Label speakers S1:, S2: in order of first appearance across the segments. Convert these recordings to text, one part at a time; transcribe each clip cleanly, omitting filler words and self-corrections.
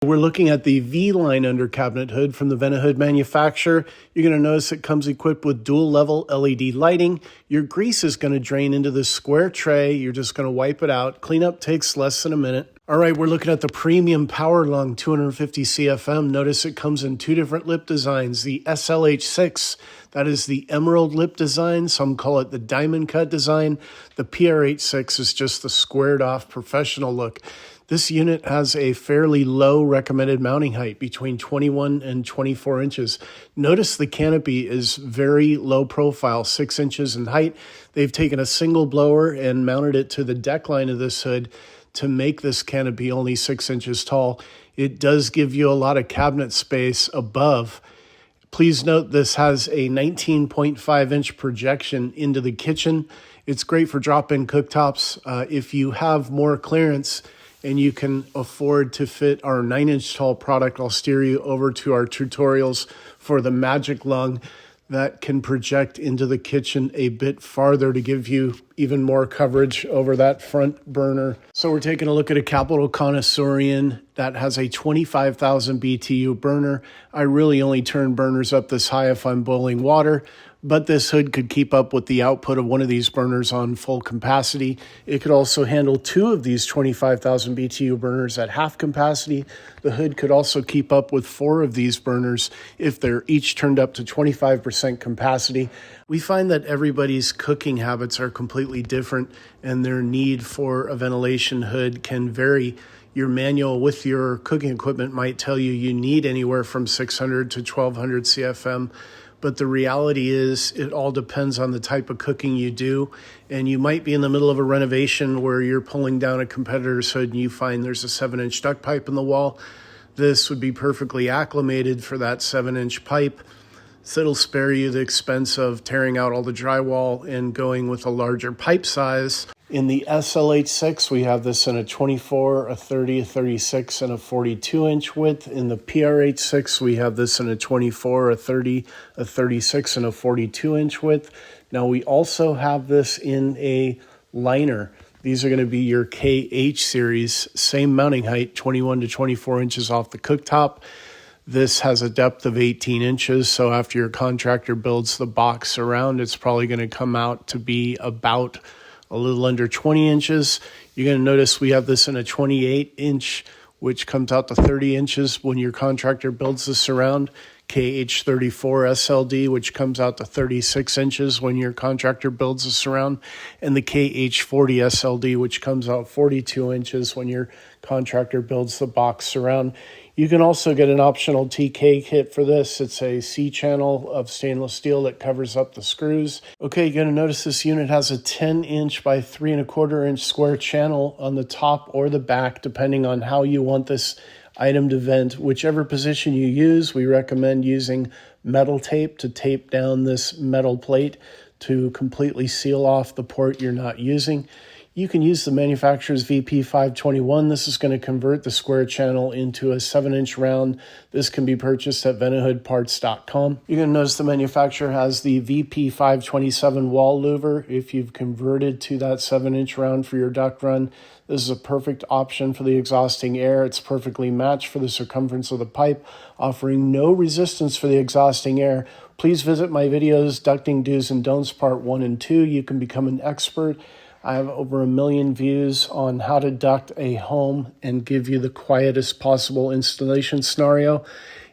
S1: We're looking at the V-line under cabinet hood from the VentAHood manufacturer. You're going to notice it comes equipped with dual level LED lighting. Your grease is going to drain into this square tray. You're just going to wipe it out. Cleanup takes less than a minute. All right, we're looking at the premium power lung 250 CFM. Notice it comes in two different lip designs. The SLH6, that is the emerald lip design. Some call it the diamond cut design. The PRH6 is just the squared off professional look. This unit has a fairly low recommended mounting height, between 21 and 24 inches. Notice the canopy is very low profile, 6 inches in height. They've taken a single blower and mounted it to the deck line of this hood to make this canopy only 6 inches tall. It does give you a lot of cabinet space above. Please note this has a 19.5-inch projection into the kitchen. It's great for drop-in cooktops. If you have more clearance and you can afford to fit our 9-inch tall product, I'll steer you over to our tutorials for the Magic Lung that can project into the kitchen a bit farther to give you even more coverage over that front burner. So we're taking a look at a Capital Connoisseurian that has a 25,000 BTU burner. I really only turn burners up this high if I'm boiling water, but this hood could keep up with the output of one of these burners on full capacity. It could also handle two of these 25,000 BTU burners at half capacity. The hood could also keep up with 4 of these burners if they're each turned up to 25% capacity. We find that everybody's cooking habits are completely different and their need for a ventilation hood can vary. Your manual with your cooking equipment might tell you you need anywhere from 600 to 1200 CFM. But the reality is it all depends on the type of cooking you do. And you might be in the middle of a renovation where you're pulling down a competitor's hood and you find there's a 7-inch duct pipe in the wall. This would be perfectly acclimated for that 7-inch pipe. So it'll spare you the expense of tearing out all the drywall and going with a larger pipe size. In the SLH6, we have this in a 24, a 30, a 36, and a 42-inch width. In the PRH6, we have this in a 24, a 30, a 36, and a 42-inch width. Now, we also have this in a liner. These are going to be your KH series, same mounting height, 21 to 24 inches off the cooktop. This has a depth of 18 inches, so after your contractor builds the box around, it's probably going to come out to be about a little under 20 inches. You're going to notice we have this in a 28-inch, which comes out to 30 inches when your contractor builds this around. KH34SLD, which comes out to 36 inches when your contractor builds this around. And the KH40SLD, which comes out 42 inches when your contractor builds the box around. You can also get an optional TK kit for this. It's a C-channel of stainless steel that covers up the screws. Okay, you're going to notice this unit has a 10-inch by 3¼ inch square channel on the top or the back, depending on how you want this item to vent. Whichever position you use, we recommend using metal tape to tape down this metal plate to completely seal off the port you're not using. You can use the manufacturer's VP521. This is going to convert the square channel into a 7-inch round. This can be purchased at VentAHoodparts.com. You're going to notice the manufacturer has the VP527 wall louver. If you've converted to that 7-inch round for your duct run, this is a perfect option for the exhausting air. It's perfectly matched for the circumference of the pipe, offering no resistance for the exhausting air. Please visit my videos, Ducting Do's and Don'ts Part 1 and 2. You can become an expert. I have over 1 million views on how to duct a home and give you the quietest possible installation scenario.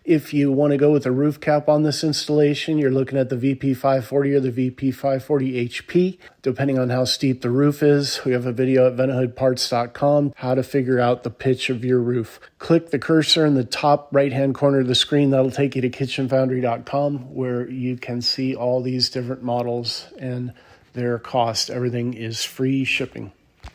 S1: If you want to go with a roof cap on this installation, you're looking at the VP540 or the VP540 HP, depending on how steep the roof is. We have a video at VentAHoodparts.com, how to figure out the pitch of your roof. Click the cursor in the top right-hand corner of the screen. That'll take you to KitchenFoundry.com, where you can see all these different models and their cost. Everything is free shipping.